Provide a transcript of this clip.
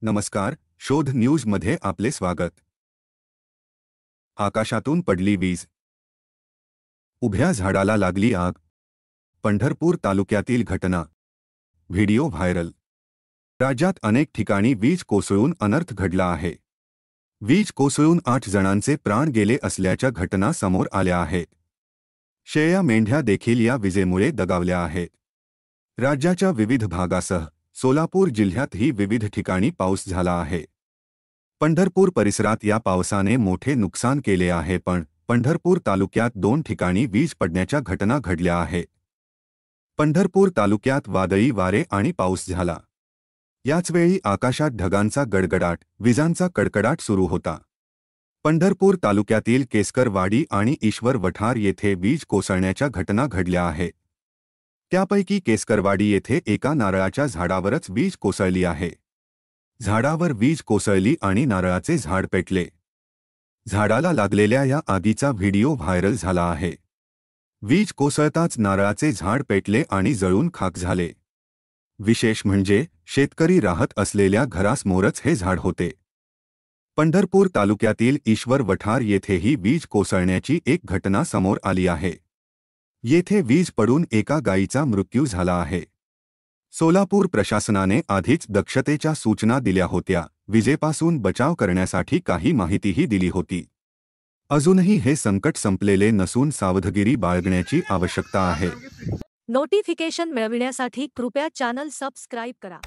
नमस्कार, शोध न्यूजमध्ये आपले स्वागत। आकाशातून पडली वीज, उभ्या झाडाला लागली आग। पंढरपूर तालुक्यातील घटना, व्हिडिओ व्हायरल। राज्यात अनेक ठिकाणी वीज कोसळून अनर्थ घडला आहे। वीज कोसळून 8 जणांचे प्राण गेले असल्याच्या घटना समोर आल्या आहेत। शेळ्या मेंढ्या देखील या विजेमुळे दगावल्या आहेत। राज्याच्या विविध भागासह सोलापूर जिल्ह्यातही विविध ठिकाणी पाऊस झाला आहे। पंढरपूर परिसरात या पावसाने मोठे नुकसान केले आहे, पण पंढरपूर तालुक्यात 2 ठिकाणी वीज पडण्याच्या घटना घडल्या आहेत। पंढरपूर तालुक्यात वादळी वारे आणि पाऊस झाला। याचवेळी आकाशात ढगांचा गडगडाट, विजांचा कडकडाट सुरू होता। पंढरपूर तालुक्यातील केसकरवाडी आणि ईश्वर वठार येथे वीज कोसळण्याच्या घटना घडल्या आहेत। त्यापैकी केसकरवाडी येथे एका नारळाच्या झाडावरच वीज कोसळली आहे। झाडावर वीज कोसळली आणि नारळाचे झाड पेटले। झाडाला लागलेल्या या आगीचा व्हिडिओ व्हायरल झाला आहे। वीज कोसळताच नारळाचे झाड पेटले आणि जळून खाक झाले। विशेष म्हणजे शेतकरी राहत असलेल्या घरासमोरच हे झाड होते। पंढरपूर तालुक्यातील ईश्वर वठार येथेही वीज कोसळण्याची एक घटना समोर आली आहे। येथे वीज पडून एका गायीचा मृत्यू झाला आहे। सोलापूर प्रशासनाने आधीच दक्षतेच्या सूचना दिल्या होत्या। विजेपासून बचाव करण्यासाठी काही माहितीही दिली होती। अजूनही हे संकट संपलेले नसून सावधगिरी बाळगण्याची आवश्यकता आहे। नोटिफिकेशन मिळविण्यासाठी कृपया चॅनल सबस्क्राइब करा।